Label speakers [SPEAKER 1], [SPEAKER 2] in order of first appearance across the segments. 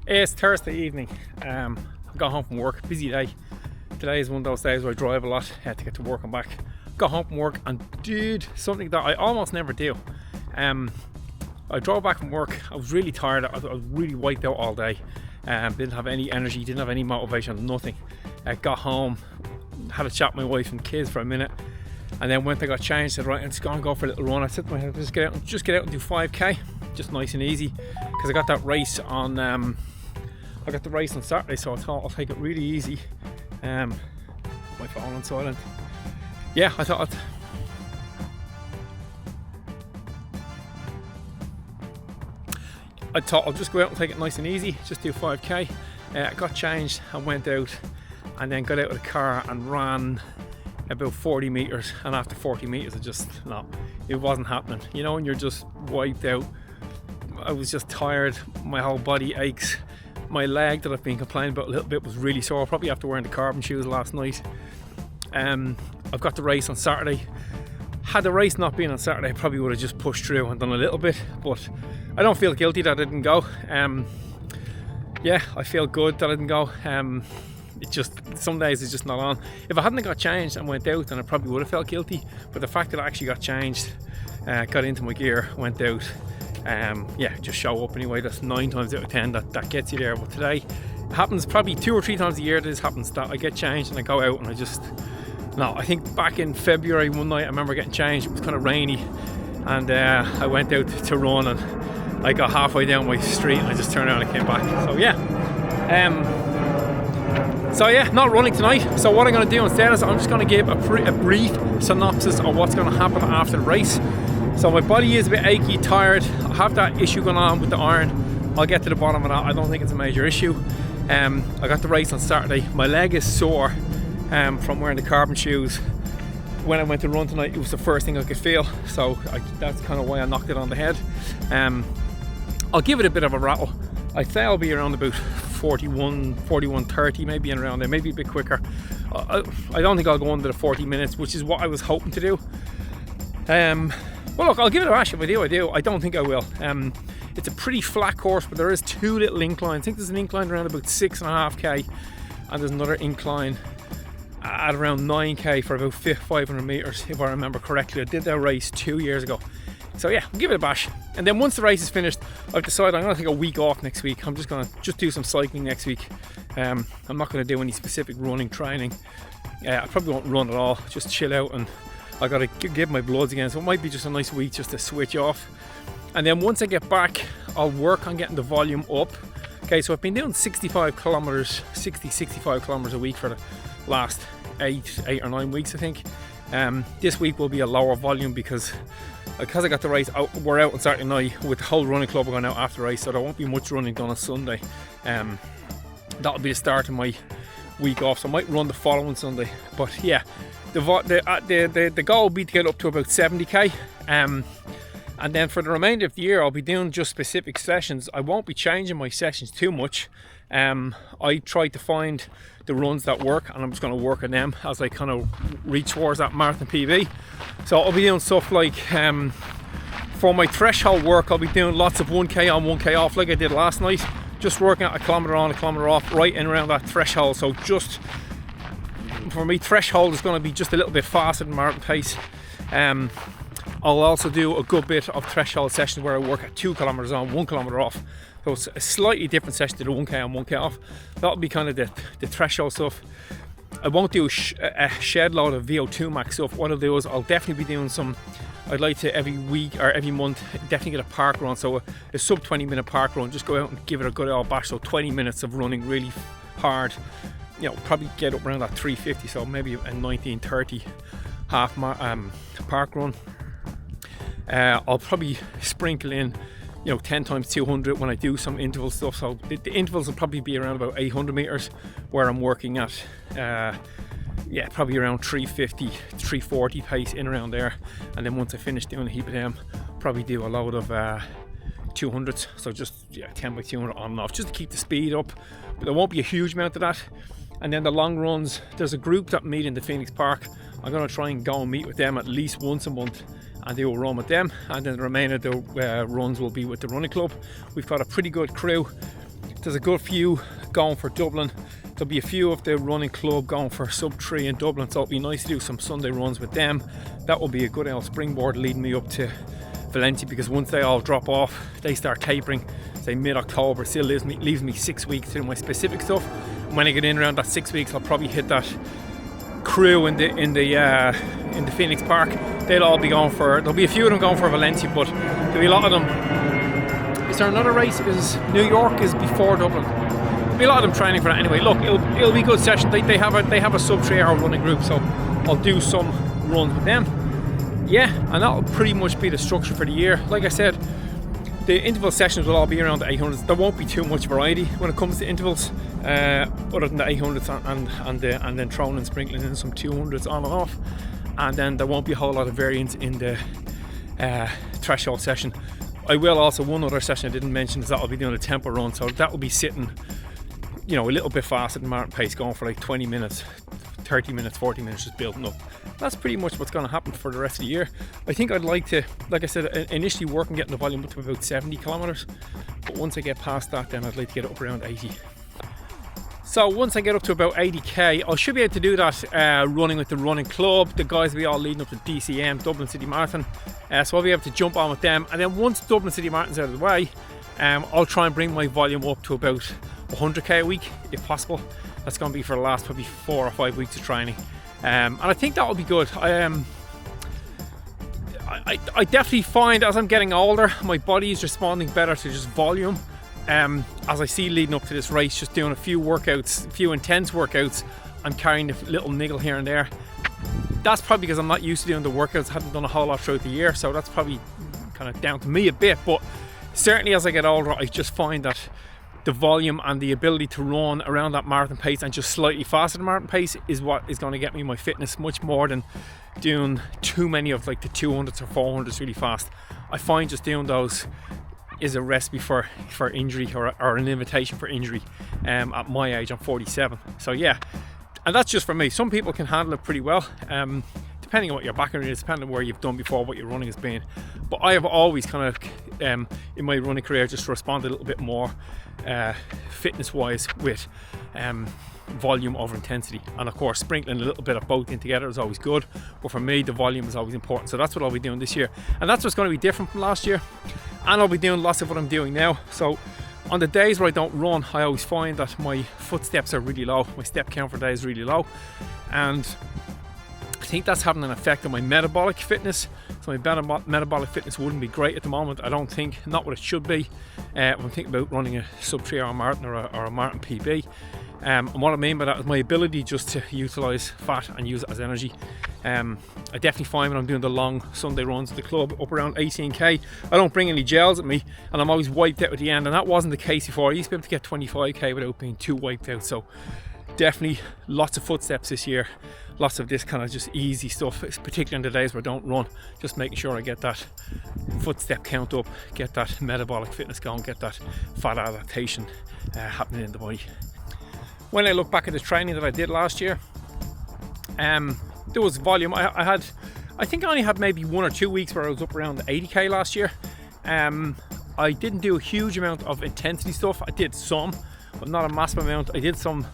[SPEAKER 1] It's Thursday evening. I got home from work, busy day. Today is one of those days where I drive a lot to get to work and back. Got home from work and did something that I almost never do. I drove back from work. I was really tired. I was really wiped out all day. Didn't have any energy, didn't have any motivation, nothing. Got home, had a chat with my wife and kids for a minute, and then when I got changed, said right, I'm just gonna go for a little run. I said to myself, just get out and do 5k, just nice and easy, because I got that race on. I got the race on Saturday, so I thought I'll take it really easy. My phone on silent. Yeah, I thought I'll just go out and take it nice and easy, just do 5k. I got changed and went out, and then got out of the car and ran about 40 meters, and after 40 meters it wasn't happening. You know, when you're just wiped out. I was just tired, my whole body aches. My leg that I've been complaining about a little bit was really sore, probably after wearing the carbon shoes last night. I've got the race on Saturday. Had the race not been on Saturday, I probably would have just pushed through and done a little bit, but I don't feel guilty that I didn't go. Yeah, I feel good that I didn't go. It just, some days it's just not on. If I hadn't got changed and went out, then I probably would have felt guilty, but the fact that I actually got changed, got into my gear, went out, yeah, just show up anyway. That's 9 times out of 10 that gets you there. But today it happens probably 2 or 3 times a year. This happens that I get changed and I go out and I think back in February one night I remember getting changed. It was kind of rainy, and I went out to run, and I got halfway down my street and I just turned around and came back. So yeah, not running tonight. So what I'm going to do instead is I'm just going to give a brief synopsis of what's going to happen after the race. So my body is a bit achy, tired. I have that issue going on with the iron. I'll get to the bottom of that. I don't think it's a major issue. I got the race on Saturday. My leg is sore from wearing the carbon shoes. When I went to run tonight, it was the first thing I could feel. So that's kind of why I knocked it on the head. I'll give it a bit of a rattle. I'd say I'll be around about 41:30, maybe in around there, maybe a bit quicker. I don't think I'll go under the 40 minutes, which is what I was hoping to do. Well, look, I'll give it a bash. If I do. I don't think I will. It's a pretty flat course, but there is 2 little inclines. I think there's an incline around about 6.5k, and there's another incline at around 9k for about 500 meters, if I remember correctly. I did that race 2 years ago. So yeah, I'll give it a bash. And then once the race is finished, I've decided I'm going to take a week off next week. I'm just going to do some cycling next week. I'm not going to do any specific running training. I probably won't run at all, just chill out, and I got to give my bloods again, so it might be just a nice week just to switch off. And then once I get back, I'll work on getting the volume up. Okay, so I've been doing 65 kilometers a week for the last 8 or 9 weeks, I think. This week will be a lower volume because I got the race out. We're out on Saturday night with the whole running club. We're going out after the race, so there won't be much running done on Sunday. That'll be the start of my week off, so I might run the following Sunday. But yeah, the goal will be to get up to about 70k, and then for the remainder of the year I'll be doing just specific sessions. I won't be changing my sessions too much. I try to find the runs that work, and I'm just going to work on them as I kind of reach towards that marathon PB. So I'll be doing stuff like, for my threshold work, I'll be doing lots of 1k on 1k off like I did last night, just working at a kilometre on, a kilometre off, right in around that threshold. So just for me, threshold is going to be just a little bit faster than marathon pace. I'll also do a good bit of threshold sessions where I work at 2 kilometres on, 1 kilometre off. So it's a slightly different session to the 1k on, 1k off. That'll be kind of the threshold stuff. I won't do a shed load of VO2 max stuff. What I'll do is I'll definitely be doing some, I'd like to every week or every month definitely get a park run. So a sub 20 minute park run, just go out and give it a good old bash. So 20 minutes of running really hard, you know, probably get up around that 350, so maybe a 19:30 half park run. I'll probably sprinkle in, you know, 10 times 200 when I do some interval stuff. So the intervals will probably be around about 800 meters, where I'm working at yeah, probably around 350, 340 pace, in around there. And then once I finish doing a heap of them, probably do a load of 200s. So just 10 by 200 on and off, just to keep the speed up. But there won't be a huge amount of that. And then the long runs, there's a group that meet in the Phoenix Park. I'm going to try and go and meet with them at least once a month and do a run with them. And then the remainder of the runs will be with the running club. We've got a pretty good crew. There's a good few going for Dublin. There'll be a few of the running club going for sub 3 in Dublin, so it'll be nice to do some Sunday runs with them. That will be a good springboard leading me up to Valencia, because once they all drop off, they start tapering, say mid-October. Still leaves me 6 weeks to do my specific stuff. And when I get in around that 6 weeks, I'll probably hit that crew in the Phoenix Park. They'll all be going for, there'll be a few of them going for Valencia, but there'll be a lot of them. Is there another race? Is New York is before Dublin? There'll be a lot of them training for that anyway. Look, it'll be a good session. They have a sub 3 hour running group, so I'll do some runs with them. Yeah, and that'll pretty much be the structure for the year. Like I said, the interval sessions will all be around the 800s. There won't be too much variety when it comes to intervals, other than the 800s and then throwing and sprinkling in some 200s on and off. And then there won't be a whole lot of variance in the threshold session. I will also, one other session I didn't mention is that I'll be doing a tempo run, so that will be sitting, a little bit faster than marathon pace, going for like 20 minutes, 30 minutes, 40 minutes, just building up. That's pretty much what's going to happen for the rest of the year. I think I'd like to, like I said, initially work on getting the volume up to about 70 kilometers, but once I get past that, then I'd like to get it up around 80. So once I get up to about 80k, I should be able to do that running with the running club. The guys will be all leading up to DCM, Dublin City Marathon, so I'll be able to jump on with them. And then once Dublin City Marathon's out of the way, I'll try and bring my volume up to about 100k a week if possible. That's going to be for the last probably 4 or 5 weeks of training, and I think that will be good. I definitely find as I'm getting older, my body is responding better to just volume. As I see leading up to this race, just doing a few intense workouts, I'm carrying a little niggle here and there. That's probably because I'm not used to doing the workouts. I haven't done a whole lot throughout the year, so that's probably kind of down to me a bit. But certainly as I get older, I just find that the volume and the ability to run around that marathon pace and just slightly faster than marathon pace is what is going to get me my fitness, much more than doing too many of like the 200s or 400s really fast. I find just doing those is a recipe for injury, or an invitation for injury. At my age, I'm 47, so yeah, and that's just for me. Some people can handle it pretty well, depending on what your background is, depending on where you've done before, what your running has been. But I have always kind of in my running career just responded a little bit more fitness wise with volume over intensity, and of course sprinkling a little bit of both in together is always good, but for me the volume is always important. So that's what I'll be doing this year, and that's what's going to be different from last year. And I'll be doing lots of what I'm doing now. So on the days where I don't run, I always find that my footsteps are really low, my step count for day is really low, and I think that's having an effect on my metabolic fitness. So my metabolic fitness wouldn't be great at the moment, I don't think, not what it should be when I'm thinking about running a sub 3 hour marathon or a marathon PB. And what I mean by that is my ability just to utilise fat and use it as energy. I definitely find when I'm doing the long Sunday runs at the club up around 18k, I don't bring any gels at me, and I'm always wiped out at the end, and that wasn't the case before. I used to be able to get 25k without being too wiped out. So definitely lots of footsteps this year, lots of this kind of just easy stuff, particularly on the days where I don't run, just making sure I get that footstep count up, get that metabolic fitness going, get that fat adaptation happening in the body. When I look back at the training that I did last year, there was volume. I think I only had maybe 1 or 2 weeks where I was up around 80k last year. I didn't do a huge amount of intensity stuff. I did some, but not a massive amount. I did some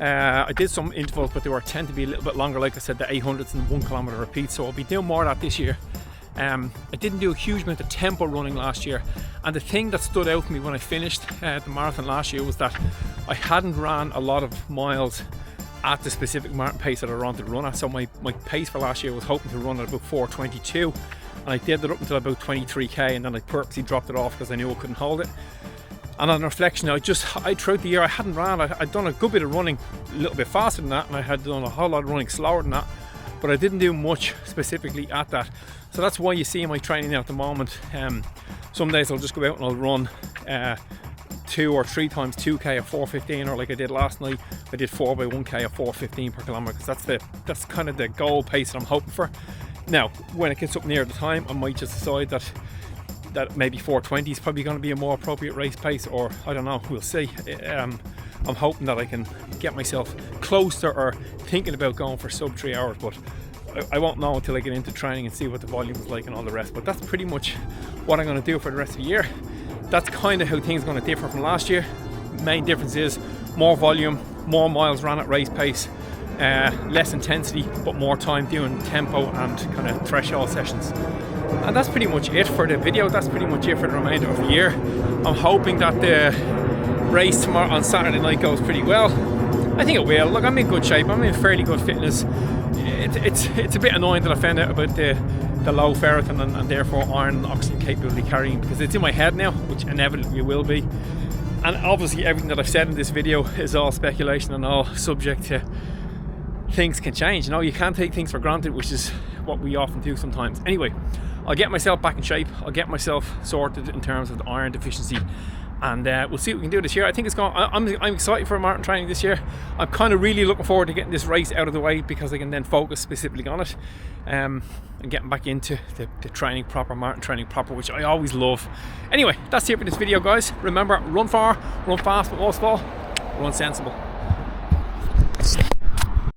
[SPEAKER 1] intervals, but they tend to be a little bit longer. Like I said, the 800s and 1 kilometer repeats. So I'll be doing more of that this year. I didn't do a huge amount of tempo running last year, and the thing that stood out for me when I finished the marathon last year was that I hadn't ran a lot of miles at the specific marathon pace that I wanted to run at. So my pace for last year was hoping to run at about 4:22, and I did it up until about 23k, and then I purposely dropped it off because I knew I couldn't hold it. And on reflection, throughout the year I hadn't ran. I'd done a good bit of running a little bit faster than that, and I had done a whole lot of running slower than that, but I didn't do much specifically at that. So that's why you see my training now at the moment. Some days I'll just go out and I'll run 2 or 3 times 2k at 4:15, or like I did last night, I did 4x1k at 4:15 per kilometre, because that's kind of the goal pace that I'm hoping for. Now, when it gets up near the time, I might just decide that maybe 4:20 is probably going to be a more appropriate race pace, or I don't know, we'll see. I'm hoping that I can get myself closer, or thinking about going for sub 3 hours, but I won't know until I get into training and see what the volume is like and all the rest. But that's pretty much what I'm going to do for the rest of the year. That's kind of how things are going to differ from last year. main difference is more volume, more miles ran at race pace, less intensity but more time doing tempo and kind of threshold sessions. And that's pretty much it for the video. That's pretty much it for the remainder of the year. I'm hoping that the race tomorrow on Saturday night goes pretty well. I think it will. Look, I'm in good shape. I'm in fairly good fitness. It's a bit annoying that I found out about the low ferritin and therefore iron and oxygen capability carrying, because it's in my head now, which inevitably will be. And obviously everything that I've said in this video is all speculation and all subject to things can change. You know, you can't take things for granted, which is what we often do sometimes. Anyway, I'll get myself back in shape. I'll get myself sorted in terms of the iron deficiency, and we'll see what we can do this year. I think it's going. I'm excited for marathon training this year. I'm kind of really looking forward to getting this race out of the way, because I can then focus specifically on it, and getting back into the training proper, marathon training proper, which I always love. Anyway, that's it for this video, guys. Remember, run far, run fast, but most of all, run sensible.